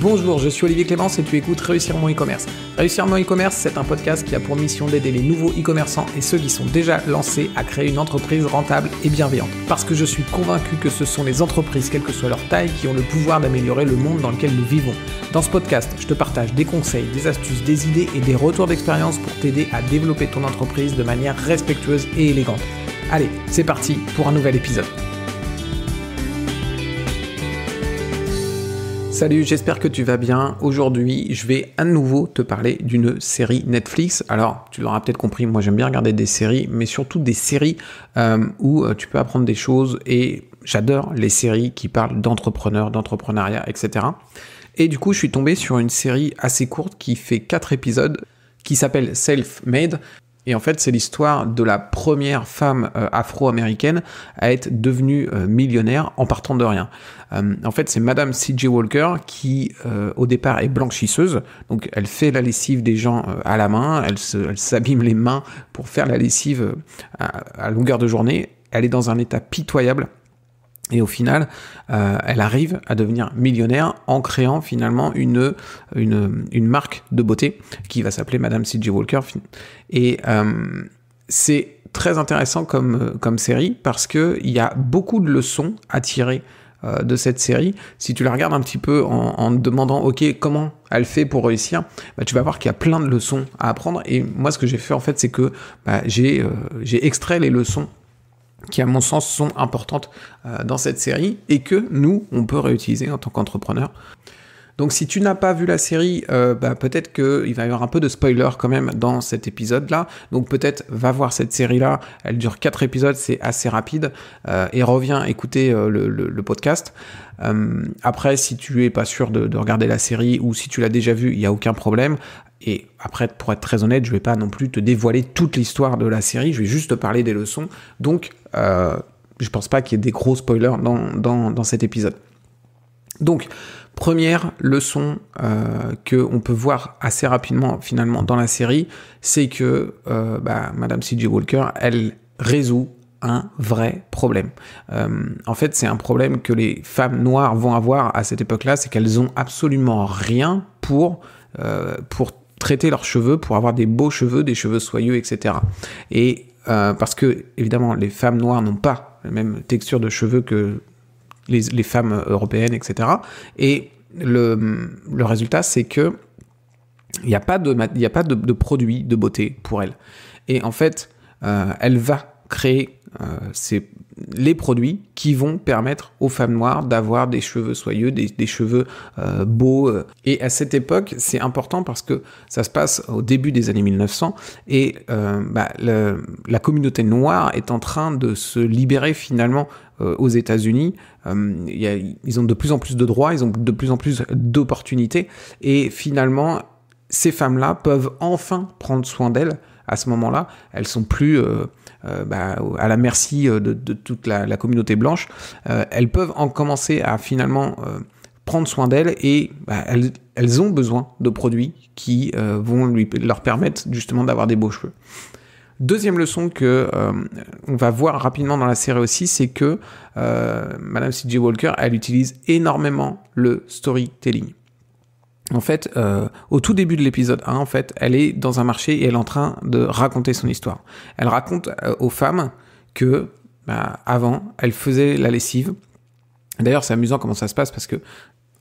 Bonjour, je suis Olivier Clémence et tu écoutes Réussir mon e-commerce. Réussir mon e-commerce, c'est un podcast qui a pour mission d'aider les nouveaux e-commerçants et ceux qui sont déjà lancés à créer une entreprise rentable et bienveillante. Parce que je suis convaincu que ce sont les entreprises, quelle que soit leur taille, qui ont le pouvoir d'améliorer le monde dans lequel nous vivons. Dans ce podcast, je te partage des conseils, des astuces, des idées et des retours d'expérience pour t'aider à développer ton entreprise de manière respectueuse et élégante. Allez, c'est parti pour un nouvel épisode. Salut, j'espère que tu vas bien. Aujourd'hui, je vais à nouveau te parler d'une série Netflix. Alors, tu l'auras peut-être compris, moi j'aime bien regarder des séries, mais surtout des séries où tu peux apprendre des choses et j'adore les séries qui parlent d'entrepreneurs, d'entrepreneuriat, etc. Et du coup, je suis tombé sur une série assez courte qui fait 4 épisodes qui s'appelle Self-Made. Et en fait, c'est l'histoire de la première femme afro-américaine à être devenue millionnaire en partant de rien. En fait, c'est Madame C.J. Walker qui, au départ, est blanchisseuse. Donc, elle fait la lessive des gens à la main. Elle s'abîme les mains pour faire la lessive à longueur de journée. Elle est dans un état pitoyable. Et au final, elle arrive à devenir millionnaire en créant finalement une marque de beauté qui va s'appeler Madame C.J. Walker. Et c'est très intéressant comme série parce qu'il y a beaucoup de leçons à tirer de cette série. Si tu la regardes un petit peu en te demandant ok, comment elle fait pour réussir, tu vas voir qu'il y a plein de leçons à apprendre. Et moi, ce que j'ai fait en fait, c'est que j'ai extrait les leçons qui à mon sens sont importantes dans cette série et que nous, on peut réutiliser en tant qu'entrepreneur. Donc si tu n'as pas vu la série, peut-être qu'il va y avoir un peu de spoiler quand même dans cet épisode-là. Donc peut-être va voir cette série-là, elle dure 4 épisodes, c'est assez rapide, et reviens écouter le podcast. Après, si tu es pas sûr de regarder la série ou si tu l'as déjà vue, il n'y a aucun problème. Et après, pour être très honnête, je vais pas non plus te dévoiler toute l'histoire de la série, je vais juste te parler des leçons. Donc, je pense pas qu'il y ait des gros spoilers dans cet épisode. Donc, première leçon qu'on peut voir assez rapidement finalement dans la série, c'est que Madame C.J. Walker, elle résout un vrai problème. En fait, c'est un problème que les femmes noires vont avoir à cette époque-là, c'est qu'elles ont absolument rien pour traiter leurs cheveux, pour avoir des beaux cheveux, des cheveux soyeux, etc. Et parce que, évidemment, les femmes noires n'ont pas la même texture de cheveux que les femmes européennes, etc. Et le résultat, c'est que il n'y a pas de produit de beauté pour elle. Et en fait, elle va créer les produits qui vont permettre aux femmes noires d'avoir des cheveux soyeux, des cheveux beaux. Et à cette époque, c'est important parce que ça se passe au début des années 1900 et la communauté noire est en train de se libérer finalement aux États-Unis. Ils ont de plus en plus de droits, ils ont de plus en plus d'opportunités et finalement, ces femmes-là peuvent enfin prendre soin d'elles. À ce moment-là, elles sont plus à la merci de toute la communauté blanche. Elles peuvent en commencer à finalement prendre soin d'elles et elles ont besoin de produits qui vont leur permettre justement d'avoir des beaux cheveux. Deuxième leçon que on va voir rapidement dans la série aussi, c'est que Madame C.J. Walker, elle utilise énormément le storytelling. En fait, au tout début de l'épisode 1, en fait, elle est dans un marché et elle est en train de raconter son histoire. Elle raconte aux femmes que, avant, elle faisait la lessive. D'ailleurs, c'est amusant comment ça se passe parce que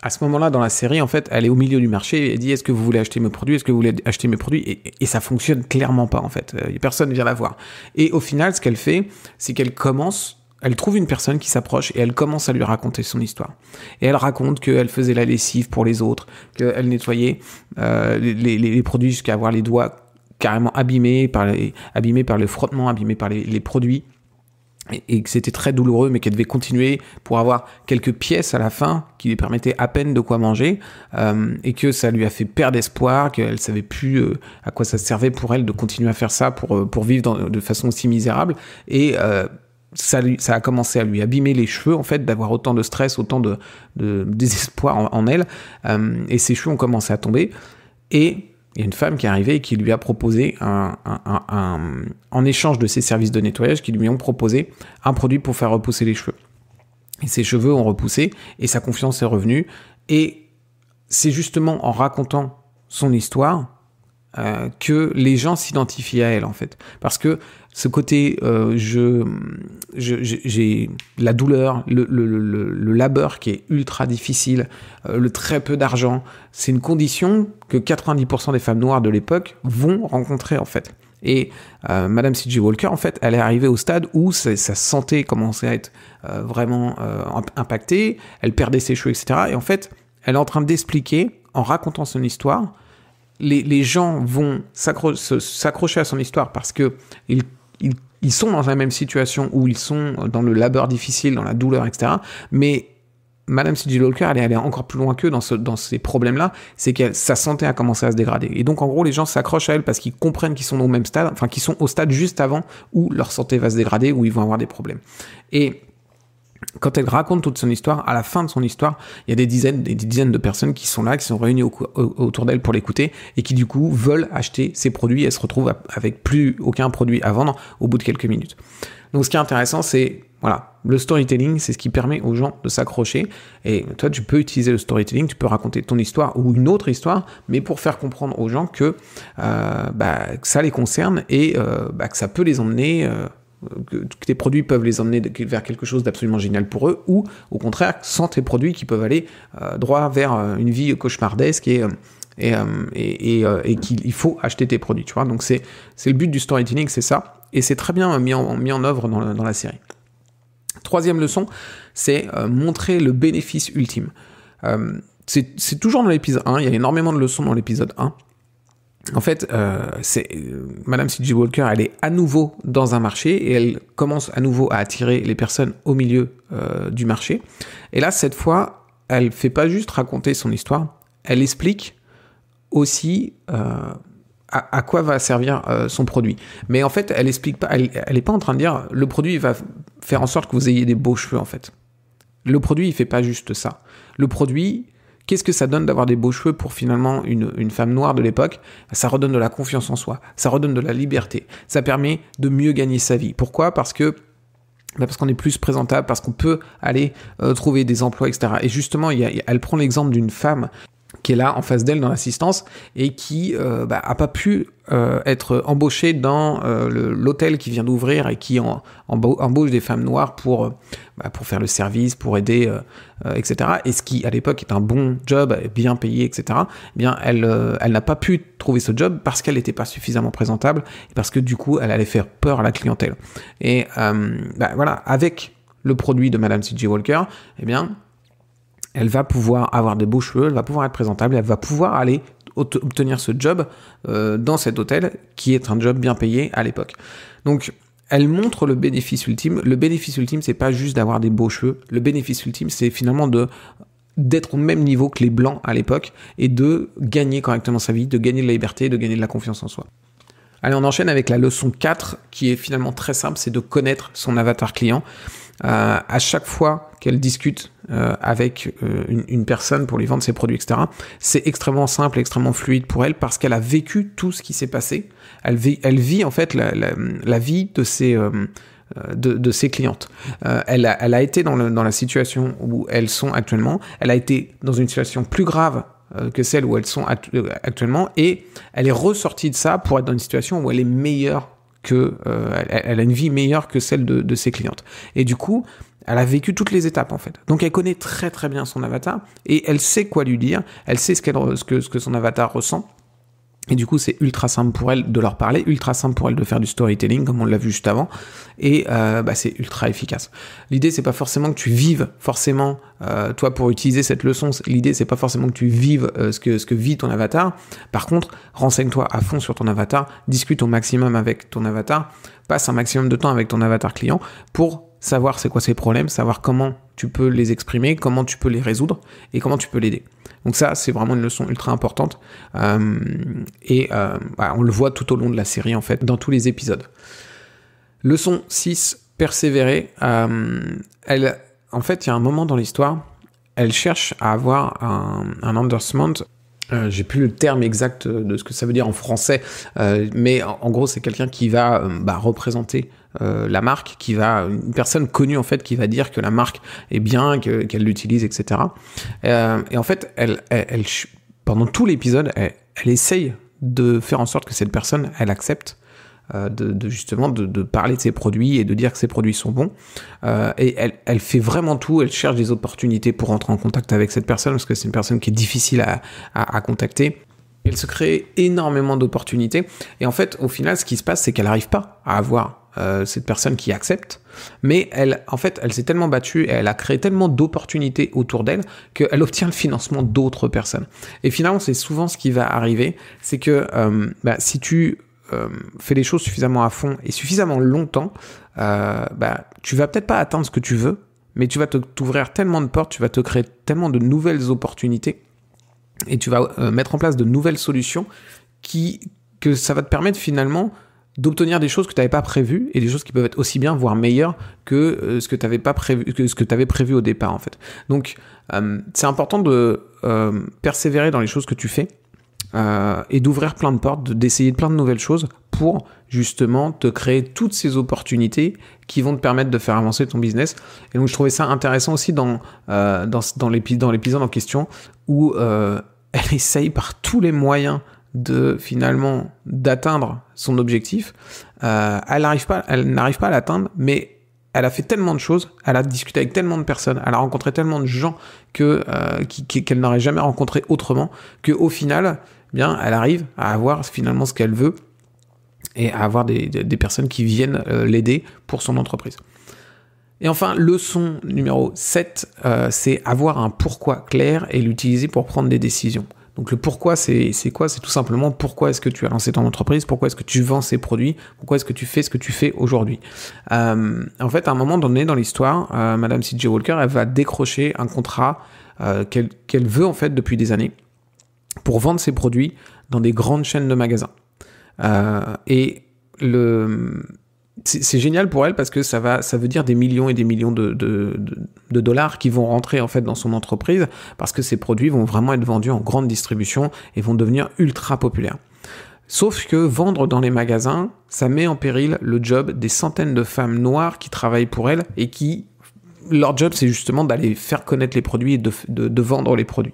à ce moment-là, dans la série, en fait, elle est au milieu du marché et elle dit « Est-ce que vous voulez acheter mes produits ? Est-ce que vous voulez acheter mes produits ?» Et ça fonctionne clairement pas, en fait. Personne ne vient la voir. Et au final, ce qu'elle fait, c'est qu'elle trouve une personne qui s'approche et elle commence à lui raconter son histoire. Et elle raconte qu'elle faisait la lessive pour les autres, qu'elle nettoyait les produits jusqu'à avoir les doigts carrément abîmés par le frottement, abîmés par les produits. Et que c'était très douloureux, mais qu'elle devait continuer pour avoir quelques pièces à la fin qui lui permettaient à peine de quoi manger, et que ça lui a fait perdre espoir, qu'elle savait plus à quoi ça servait pour elle de continuer à faire ça pour vivre de façon aussi misérable. Et ça a commencé à lui abîmer les cheveux, en fait, d'avoir autant de stress, autant de désespoir en elle, et ses cheveux ont commencé à tomber. Et il y a une femme qui est arrivée et qui lui a proposé en échange de ses services de nettoyage, qui lui ont proposé un produit pour faire repousser les cheveux. Et ses cheveux ont repoussé et sa confiance est revenue. Et c'est justement en racontant son histoire que les gens s'identifient à elle, en fait. Parce que ce côté, j'ai la douleur, le labeur qui est ultra difficile, le très peu d'argent, c'est une condition que 90% des femmes noires de l'époque vont rencontrer, en fait. Et Madame C.J. Walker, en fait, elle est arrivée au stade où sa santé commençait à être vraiment impactée, elle perdait ses cheveux, etc. Et en fait, elle est en train d'expliquer, en racontant son histoire, les gens vont s'accrocher à son histoire parce que ils sont dans la même situation où ils sont dans le labeur difficile, dans la douleur, etc. Mais Madame C.J. Walker, elle est allée encore plus loin qu'eux dans ces problèmes-là, c'est que sa santé a commencé à se dégrader. Et donc, en gros, les gens s'accrochent à elle parce qu'ils comprennent qu'ils sont au même stade, enfin, qu'ils sont au stade juste avant où leur santé va se dégrader, où ils vont avoir des problèmes. Et quand elle raconte toute son histoire, à la fin de son histoire, il y a des dizaines de personnes qui sont là, qui sont réunies autour d'elle pour l'écouter et qui du coup veulent acheter ses produits. Elle se retrouve avec plus aucun produit à vendre au bout de quelques minutes. Donc ce qui est intéressant, c'est le storytelling, c'est ce qui permet aux gens de s'accrocher. Et toi, tu peux utiliser le storytelling, tu peux raconter ton histoire ou une autre histoire, mais pour faire comprendre aux gens que ça les concerne et que ça peut les emmener... que tes produits peuvent les emmener vers quelque chose d'absolument génial pour eux, ou au contraire, sans tes produits qui peuvent aller droit vers une vie cauchemardesque et qu'il faut acheter tes produits, tu vois. Donc c'est le but du storytelling, c'est ça, et c'est très bien mis en œuvre dans la série. Troisième leçon, c'est montrer le bénéfice ultime. C'est toujours dans l'épisode 1, il y a énormément de leçons dans l'épisode 1. En fait, Madame C.J. Walker, elle est à nouveau dans un marché et elle commence à nouveau à attirer les personnes au milieu du marché. Et là, cette fois, elle fait pas juste raconter son histoire, elle explique aussi à quoi va servir son produit. Mais en fait, elle explique pas, elle est pas en train de dire le produit va faire en sorte que vous ayez des beaux cheveux, en fait. Le produit, il fait pas juste ça. Le produit... Qu'est-ce que ça donne d'avoir des beaux cheveux pour finalement une femme noire de l'époque ? Ça redonne de la confiance en soi, ça redonne de la liberté, ça permet de mieux gagner sa vie. Pourquoi ? Parce qu'on est plus présentable, parce qu'on peut aller trouver des emplois, etc. Et justement, elle prend l'exemple d'une femme qui est là en face d'elle dans l'assistance et qui a pas pu être embauchée dans l'hôtel qui vient d'ouvrir et qui embauche des femmes noires pour faire le service, pour aider, etc. Et ce qui, à l'époque, est un bon job, bien payé, etc. Eh bien, elle n'a pas pu trouver ce job parce qu'elle n'était pas suffisamment présentable et parce que, du coup, elle allait faire peur à la clientèle. Et avec le produit de Madame C.J. Walker, eh bien, elle va pouvoir avoir des beaux cheveux, elle va pouvoir être présentable, elle va pouvoir aller obtenir ce job dans cet hôtel qui est un job bien payé à l'époque. Donc, elle montre le bénéfice ultime. Le bénéfice ultime, c'est pas juste d'avoir des beaux cheveux. Le bénéfice ultime, c'est finalement d'être au même niveau que les blancs à l'époque et de gagner correctement sa vie, de gagner de la liberté, de gagner de la confiance en soi. Allez, on enchaîne avec la leçon 4 qui est finalement très simple, c'est de connaître son avatar client. À chaque fois qu'elle discute avec une personne pour lui vendre ses produits, etc., c'est extrêmement simple, extrêmement fluide pour elle parce qu'elle a vécu tout ce qui s'est passé. Elle vit en fait la vie de ses clientes. Elle a été dans la situation où elles sont actuellement. Elle a été dans une situation plus grave que celle où elles sont actuellement et elle est ressortie de ça pour être dans une situation où elle est meilleure elle a une vie meilleure que celle de ses clientes. Et du coup, elle a vécu toutes les étapes en fait. Donc elle connaît très très bien son avatar et elle sait quoi lui dire, elle sait ce que son avatar ressent. Et du coup, c'est ultra simple pour elle de leur parler, ultra simple pour elle de faire du storytelling, comme on l'a vu juste avant, et c'est ultra efficace. L'idée, c'est pas forcément que tu vives forcément, toi, pour utiliser cette leçon, l'idée, c'est pas forcément que tu vives ce que vit ton avatar. Par contre, renseigne-toi à fond sur ton avatar, discute au maximum avec ton avatar, passe un maximum de temps avec ton avatar client pour savoir c'est quoi ses problèmes, savoir comment tu peux les exprimer, comment tu peux les résoudre et comment tu peux l'aider. Donc ça, c'est vraiment une leçon ultra importante on le voit tout au long de la série, en fait, dans tous les épisodes. Leçon 6, persévérer. En fait, il y a un moment dans l'histoire, elle cherche à avoir un endorsement J'ai plus le terme exact de ce que ça veut dire en français, mais en gros c'est quelqu'un qui va représenter la marque, une personne connue en fait qui va dire que la marque est bien, qu'elle l'utilise, etc. Et en fait, elle pendant tout l'épisode, elle essaye de faire en sorte que cette personne, elle accepte justement de parler de ses produits et de dire que ses produits sont bons. Et elle fait vraiment tout, elle cherche des opportunités pour rentrer en contact avec cette personne, parce que c'est une personne qui est difficile à contacter. Elle se crée énormément d'opportunités. Et en fait, au final, ce qui se passe, c'est qu'elle n'arrive pas à avoir cette personne qui accepte, mais elle s'est tellement battue et elle a créé tellement d'opportunités autour d'elle qu'elle obtient le financement d'autres personnes. Et finalement, c'est souvent ce qui va arriver, c'est que si tu fais les choses suffisamment à fond et suffisamment longtemps, tu vas peut-être pas atteindre ce que tu veux, mais tu vas t'ouvrir tellement de portes, tu vas te créer tellement de nouvelles opportunités et tu vas mettre en place de nouvelles solutions que ça va te permettre finalement d'obtenir des choses que tu n'avais pas prévues et des choses qui peuvent être aussi bien, voire meilleures que ce que tu n'avais pas prévu, que ce que tu avais prévu au départ en fait. Donc c'est important de persévérer dans les choses que tu fais et d'ouvrir plein de portes, d'essayer plein de nouvelles choses pour justement te créer toutes ces opportunités qui vont te permettre de faire avancer ton business. Et donc je trouvais ça intéressant aussi dans l'épisode en question où elle essaye par tous les moyens d'atteindre son objectif. Elle n'arrive pas à l'atteindre, mais elle a fait tellement de choses, elle a discuté avec tellement de personnes, elle a rencontré tellement de gens qu'elle n'aurait jamais rencontré autrement, qu'au final, elle arrive à avoir finalement ce qu'elle veut et à avoir des personnes qui viennent l'aider pour son entreprise. Et enfin, leçon numéro 7, c'est avoir un pourquoi clair et l'utiliser pour prendre des décisions. Donc le pourquoi, c'est quoi ? C'est tout simplement pourquoi est-ce que tu as lancé ton entreprise, pourquoi est-ce que tu vends ces produits, pourquoi est-ce que tu fais ce que tu fais aujourd'hui. En fait, à un moment donné dans l'histoire, Madame C.J. Walker, elle va décrocher un contrat qu'elle veut en fait depuis des années pour vendre ses produits dans des grandes chaînes de magasins. C'est génial pour elle parce que ça veut dire des millions et des millions de dollars qui vont rentrer en fait dans son entreprise parce que ces produits vont vraiment être vendus en grande distribution et vont devenir ultra populaires. Sauf que vendre dans les magasins, ça met en péril le job des centaines de femmes noires qui travaillent pour elle et leur job c'est justement d'aller faire connaître les produits et de vendre les produits.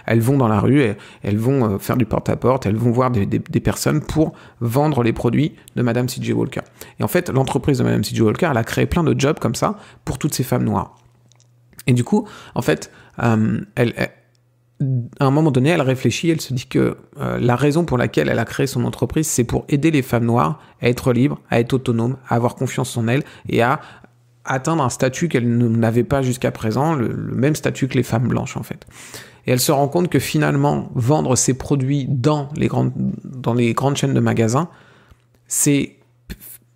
Elles vont dans la rue, elles vont faire du porte-à-porte, elles vont voir des personnes pour vendre les produits de Madame C.J. Walker. Et en fait, l'entreprise de Madame C.J. Walker, elle a créé plein de jobs comme ça pour toutes ces femmes noires. Et du coup, en fait, à un moment donné, elle réfléchit, elle se dit que la raison pour laquelle elle a créé son entreprise, c'est pour aider les femmes noires à être libres, à être autonomes, à avoir confiance en elles et à atteindre un statut qu'elles n'avaient pas jusqu'à présent, le même statut que les femmes blanches en fait. Et elle se rend compte que finalement, vendre ses produits dans les grandes chaînes de magasins, c'est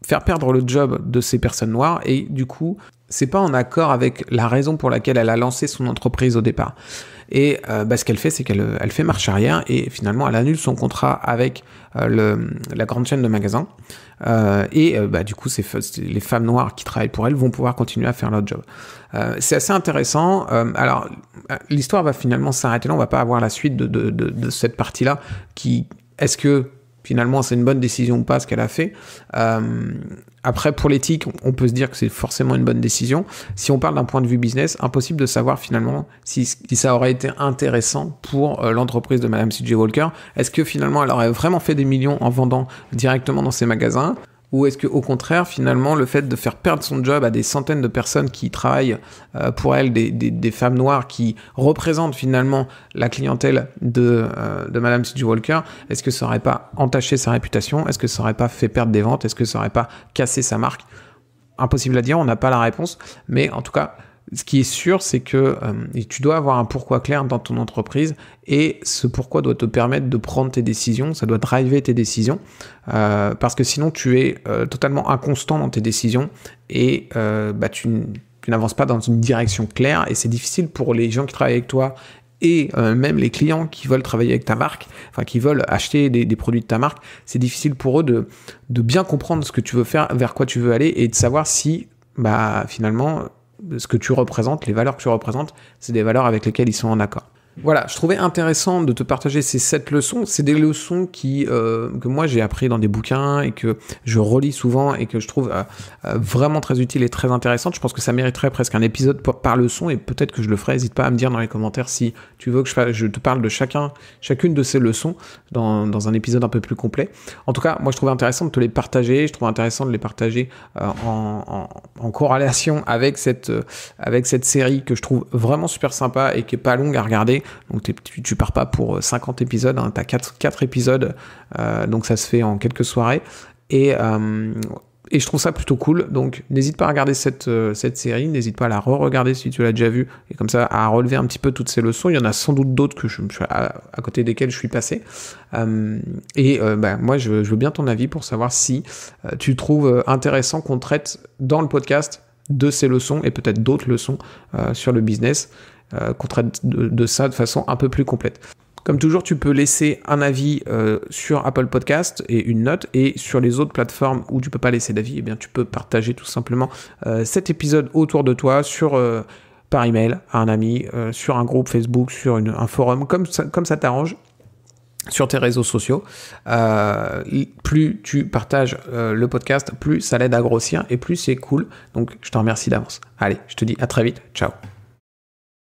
faire perdre le job de ces personnes noires et du coup, c'est pas en accord avec la raison pour laquelle elle a lancé son entreprise au départ. Et ce qu'elle fait, c'est qu'elle fait marche arrière et finalement, elle annule son contrat avec la grande chaîne de magasins. Du coup, les femmes noires qui travaillent pour elle vont pouvoir continuer à faire leur job. C'est assez intéressant. Alors, l'histoire va finalement s'arrêter là. On va pas avoir la suite de cette partie-là. Est-ce que finalement c'est une bonne décision ou pas ce qu'elle a fait. Après, pour l'éthique, on peut se dire que c'est forcément une bonne décision. Si on parle d'un point de vue business, impossible de savoir finalement si ça aurait été intéressant pour l'entreprise de Madame C.J. Walker. Est-ce que finalement elle aurait vraiment fait des millions en vendant directement dans ses magasins ? Ou est-ce qu'au contraire, finalement, le fait de faire perdre son job à des centaines de personnes qui travaillent pour elle, des femmes noires qui représentent finalement la clientèle de Madame C.J. Walker, est-ce que ça n'aurait pas entaché sa réputation ? Est-ce que ça n'aurait pas fait perdre des ventes ? Est-ce que ça n'aurait pas cassé sa marque ? Impossible à dire, on n'a pas la réponse. Mais en tout cas, ce qui est sûr, c'est que tu dois avoir un pourquoi clair dans ton entreprise et ce pourquoi doit te permettre de prendre tes décisions, ça doit driver tes décisions parce que sinon tu es totalement inconstant dans tes décisions et tu n'avances pas dans une direction claire et c'est difficile pour les gens qui travaillent avec toi et même les clients qui veulent travailler avec ta marque, enfin qui veulent acheter des produits de ta marque, c'est difficile pour eux de bien comprendre ce que tu veux faire, vers quoi tu veux aller et de savoir si finalement ce que tu représentes, les valeurs que tu représentes, c'est des valeurs avec lesquelles ils sont en accord. Voilà, je trouvais intéressant de te partager ces 7 leçons. C'est des leçons que moi j'ai appris dans des bouquins et que je relis souvent et que je trouve vraiment très utiles et très intéressantes. Je pense que ça mériterait presque un épisode par leçon et peut-être que je le ferai. N'hésite pas à me dire dans les commentaires si tu veux que je te parle de chacune de ces leçons dans un épisode un peu plus complet. En tout cas, moi je trouvais intéressant de te les partager. Je trouve intéressant de les partager en corrélation avec cette série que je trouve vraiment super sympa et qui est pas longue à regarder. Donc tu pars pas pour 50 épisodes, hein, t'as 4 épisodes, donc ça se fait en quelques soirées. Et je trouve ça plutôt cool. Donc n'hésite pas à regarder cette série, n'hésite pas à la re-regarder si tu l'as déjà vue, et comme ça à relever un petit peu toutes ces leçons. Il y en a sans doute d'autres que à côté desquelles je suis passé. Moi je veux bien ton avis pour savoir si tu trouves intéressant qu'on traite dans le podcast de ces leçons et peut-être d'autres leçons sur le business. Qu'on traite de ça de façon un peu plus complète. Comme toujours, tu peux laisser un avis sur Apple Podcast et une note, et sur les autres plateformes où tu peux pas laisser d'avis, eh bien tu peux partager tout simplement cet épisode autour de toi par email à un ami, sur un groupe Facebook, sur un forum, comme ça t'arrange. Sur tes réseaux sociaux, plus tu partages le podcast, plus ça l'aide à grossir et plus c'est cool. Donc je te remercie d'avance. Allez, je te dis à très vite. Ciao.